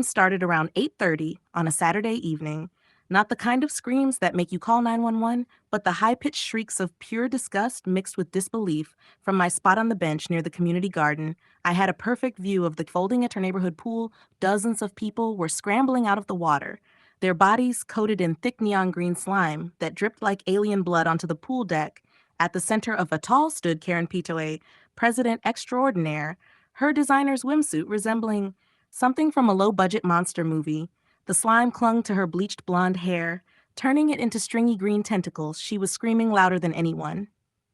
Started around 8:30 on a Saturday evening, not the kind of screams that make you call 911, but the high-pitched shrieks of pure disgust mixed with disbelief. From my spot on the bench near the community garden, I had a perfect view of the folding at our neighborhood pool. Dozens of people were scrambling out of the water, their bodies coated in thick neon green slime that dripped like alien blood onto the pool deck. At the center of it all stood Karen Pitoe, president extraordinaire, her designer's swimsuit resembling something from a low-budget monster movie. The slime clung to her bleached blonde hair, turning it into stringy green tentacles. She was screaming louder than anyone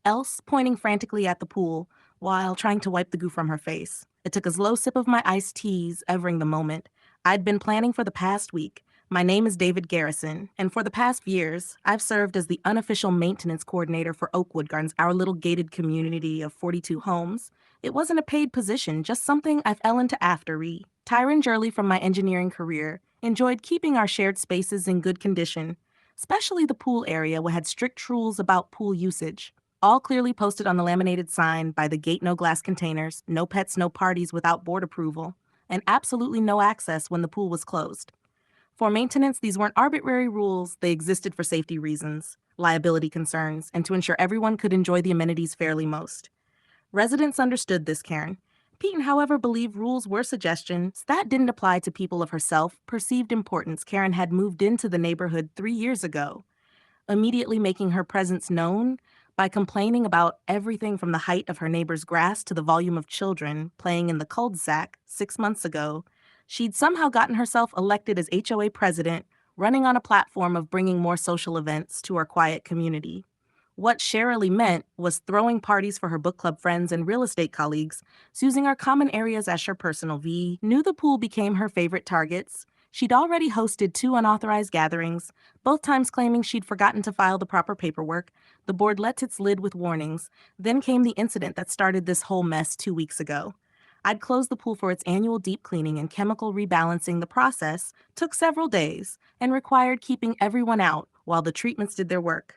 else, pointing frantically at the pool while trying to wipe the goo from her face. It took a slow sip of my iced teas, evering the moment. I'd been planning for the past week. My name is David Garrison, and for the past years, I've served as the unofficial maintenance coordinator for Oakwood Gardens, our little gated community of 42 homes. It wasn't a paid position, just something I fell into after Tyron Jurley from my engineering career enjoyed keeping our shared spaces in good condition, especially the pool area which had strict rules about pool usage, all clearly posted on the laminated sign by the gate: no glass containers, no pets, no parties without board approval, and absolutely no access when the pool was closed. For maintenance, these weren't arbitrary rules, they existed for safety reasons, liability concerns, and to ensure everyone could enjoy the amenities fairly most. Residents understood this, Karen. Peyton, however, believed rules were suggestions that didn't apply to people of her self-perceived importance. Karen had moved into the neighborhood 3 years ago, immediately making her presence known by complaining about everything from the height of her neighbor's grass to the volume of children playing in the cul-de-sac 6 months ago. She'd somehow gotten herself elected as HOA president, running on a platform of bringing more social events to our quiet community. What Shirley meant was throwing parties for her book club friends and real estate colleagues, using our common areas as her personal V. Knew the pool became her favorite targets. She'd already hosted 2 unauthorized gatherings, both times claiming she'd forgotten to file the proper paperwork. The board let its lid with warnings. Then came the incident that started this whole mess 2 weeks ago. I'd closed the pool for its annual deep cleaning, and chemical rebalancing. The process took several days and required keeping everyone out while the treatments did their work.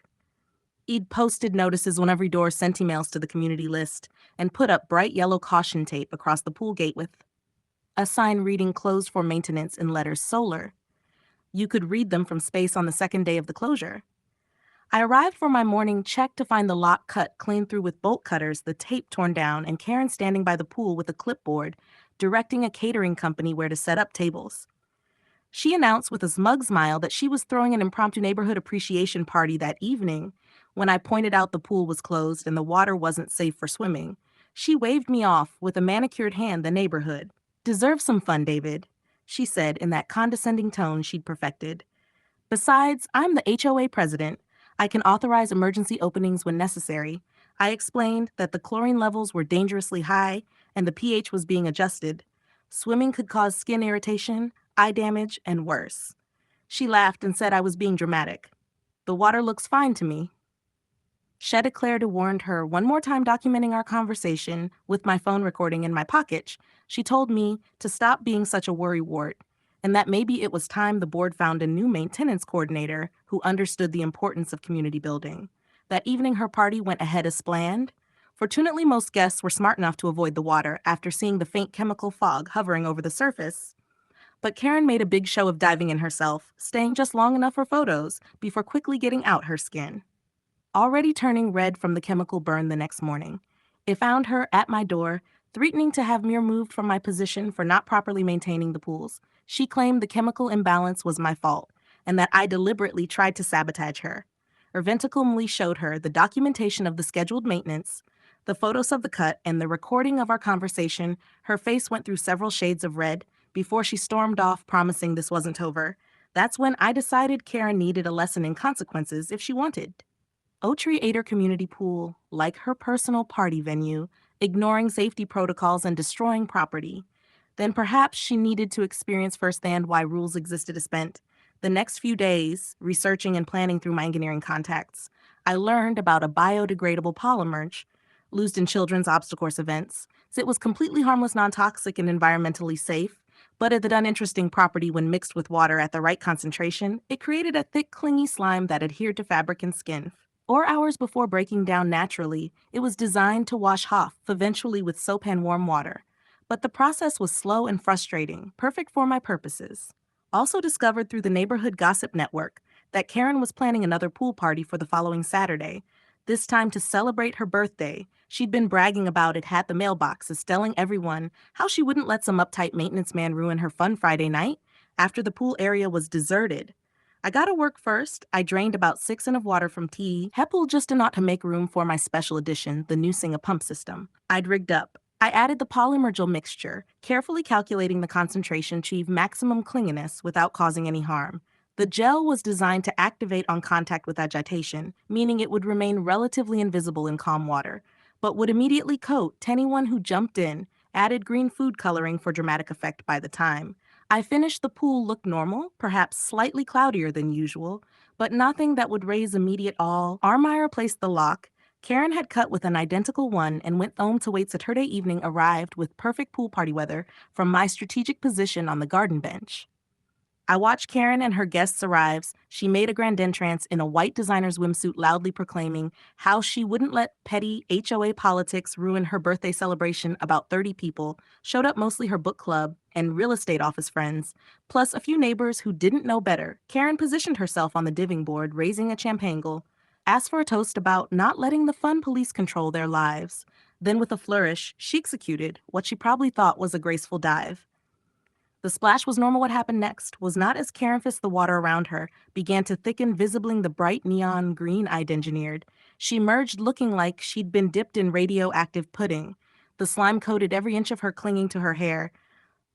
He'd posted notices on every door, sent emails to the community list, and put up bright yellow caution tape across the pool gate with a sign reading "closed for maintenance" in letters solar. You could read them from space on the second day of the closure. I arrived for my morning check to find the lock cut clean through with bolt cutters, the tape torn down, and Karen standing by the pool with a clipboard, directing a catering company where to set up tables. She announced with a smug smile that she was throwing an impromptu neighborhood appreciation party that evening. When I pointed out the pool was closed and the water wasn't safe for swimming, she waved me off with a manicured hand. The neighborhood deserves some fun, David, she said in that condescending tone she'd perfected. Besides, I'm the HOA president. I can authorize emergency openings when necessary. I explained that the chlorine levels were dangerously high and the pH was being adjusted. Swimming could cause skin irritation, eye damage, and worse. She laughed and said I was being dramatic. The water looks fine to me. She declared, warned her one more time, documenting our conversation with my phone recording in my pocket. She told me to stop being such a worrywart, and that maybe it was time the board found a new maintenance coordinator who understood the importance of community building. That evening, her party went ahead as planned. Fortunately, most guests were smart enough to avoid the water after seeing the faint chemical fog hovering over the surface. But Karen made a big show of diving in herself, staying just long enough for photos before quickly getting out her skin. Already turning red from the chemical burn the next morning, it found her at my door, threatening to have me removed from my position for not properly maintaining the pools. She claimed the chemical imbalance was my fault and that I deliberately tried to sabotage her. Ventically showed her the documentation of the scheduled maintenance, the photos of the cut, and the recording of our conversation. Her face went through several shades of red before she stormed off, promising this wasn't over. That's when I decided Karen needed a lesson in consequences if she wanted. Otree ate her community pool like her personal party venue, ignoring safety protocols and destroying property. Then perhaps she needed to experience firsthand why rules existed. I spent the next few days researching and planning through my engineering contacts. I learned about a biodegradable polymer used in children's obstacle course events. It was completely harmless, non-toxic, and environmentally safe, but it had uninteresting property when mixed with water at the right concentration. It created a thick, clingy slime that adhered to fabric and skin. 4 hours before breaking down naturally, it was designed to wash off, eventually with soap and warm water. But the process was slow and frustrating, perfect for my purposes. Also discovered through the neighborhood gossip network that Karen was planning another pool party for the following Saturday, this time to celebrate her birthday. She'd been bragging about it, had the mailboxes, telling everyone how she wouldn't let some uptight maintenance man ruin her fun Friday night after the pool area was deserted. I got to work first. I drained about 6 in of water from tea, Heppel just enough to make room for my special edition, the new Singer pump system. I'd rigged up. I added the polymer mixture, carefully calculating the concentration to achieve maximum clinginess without causing any harm. The gel was designed to activate on contact with agitation, meaning it would remain relatively invisible in calm water, but would immediately coat anyone who jumped in, added green food coloring for dramatic effect by the time. I finished the pool looked normal, perhaps slightly cloudier than usual, but nothing that would raise immediate awe. Armire placed the lock. Karen had cut with an identical one and went home to wait till her day evening arrived with perfect pool party weather from my strategic position on the garden bench. I watched Karen and her guests arrive. She made a grand entrance in a white designer swimsuit, loudly proclaiming how she wouldn't let petty HOA politics ruin her birthday celebration. About 30 people showed up, mostly her book club and real estate office friends, plus a few neighbors who didn't know better. Karen positioned herself on the diving board, raising a champangle, asked for a toast about not letting the fun police control their lives. Then, with a flourish, she executed what she probably thought was a graceful dive. The splash was normal. What happened next was not as Karen fist the water around her began to thicken, visibly the bright neon green I'd engineered. She emerged looking like she'd been dipped in radioactive pudding. The slime coated every inch of her, clinging to her hair.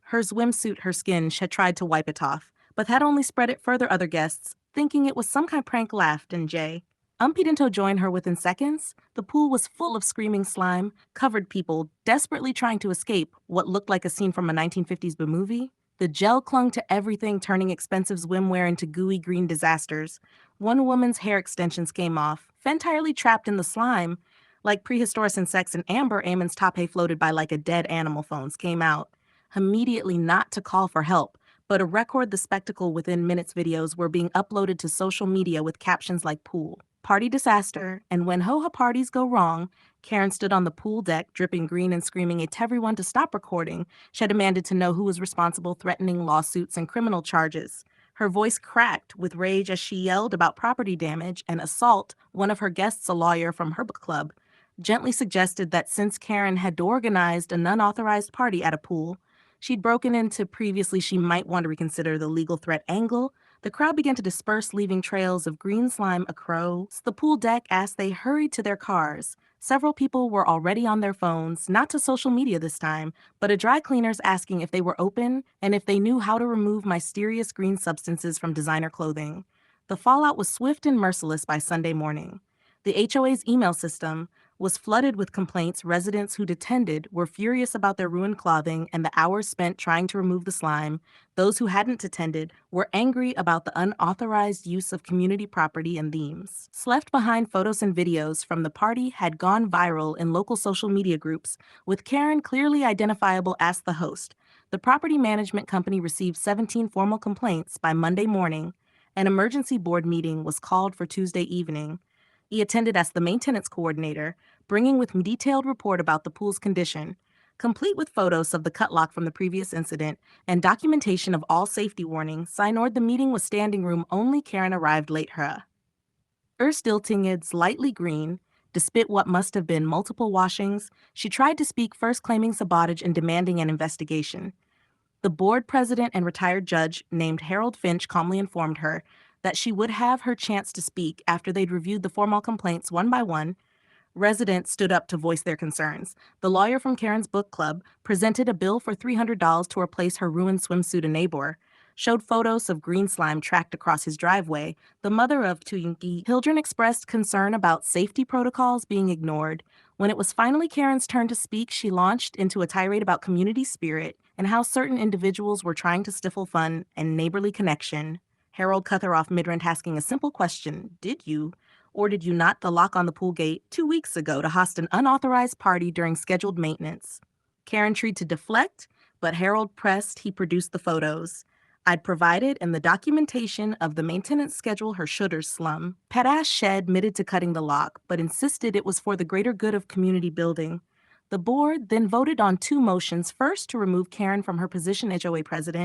Her swimsuit, her skin, she had tried to wipe it off, but had only spread it further. Other guests, thinking it was some kind of prank, laughed, and Jay Umpidinto joined her within seconds. The pool was full of screaming slime, covered people desperately trying to escape what looked like a scene from a 1950s movie. The gel clung to everything, turning expensive swimwear into gooey green disasters. One woman's hair extensions came off, entirely trapped in the slime. Like prehistoric insects in amber, Amon's top hay floated by like a dead animal. Phones came out, immediately not to call for help, but to record the spectacle. Within minutes, videos were being uploaded to social media with captions like pool party disaster, and when HOA parties go wrong. Karen stood on the pool deck, dripping green and screaming at everyone to stop recording. She demanded to know who was responsible, threatening lawsuits and criminal charges. Her voice cracked with rage as she yelled about property damage and assault. One of her guests, a lawyer from her book club, gently suggested that since Karen had organized an unauthorized party at a pool she'd broken into previously, she might want to reconsider the legal threat angle. The crowd began to disperse, leaving trails of green slime across the pool deck as they hurried to their cars. Several people were already on their phones, not to social media this time, but to dry cleaners, asking if they were open and if they knew how to remove mysterious green substances from designer clothing. The fallout was swift and merciless. By Sunday morning, the HOA's email system was flooded with complaints. Residents who'd attended were furious about their ruined clothing and the hours spent trying to remove the slime. Those who hadn't attended were angry about the unauthorized use of community property and themes. Left behind photos and videos from the party had gone viral in local social media groups, with Karen clearly identifiable as the host. The property management company received 17 formal complaints by Monday morning. An emergency board meeting was called for Tuesday evening. He attended as the maintenance coordinator, bringing with detailed report about the pool's condition, complete with photos of the cut lock from the previous incident and documentation of all safety warnings. Signored the meeting was standing room only. Karen arrived late. Her stiltingeds lightly green, despite what must have been multiple washings. She tried to speak first, claiming sabotage and demanding an investigation. The board president and retired judge named Harold Finch calmly informed her that she would have her chance to speak after they'd reviewed the formal complaints one by one. Residents stood up to voice their concerns. The lawyer from Karen's book club presented a bill for $300 to replace her ruined swimsuit. A neighbor showed photos of green slime tracked across his driveway. The mother of two young children expressed concern about safety protocols being ignored. When it was finally Karen's turn to speak, she launched into a tirade about community spirit and how certain individuals were trying to stifle fun and neighborly connection. Harold cut her off mid-rant, asking a simple question: did you or did you not the lock on the pool gate 2 weeks ago to host an unauthorized party during scheduled maintenance? Karen tried to deflect, but Harold pressed. He produced the photos I'd provided and the documentation of the maintenance schedule. Her shoulders slum. Petash admitted to cutting the lock, but insisted it was for the greater good of community building. The board then voted on two motions, first to remove Karen from her position as HOA president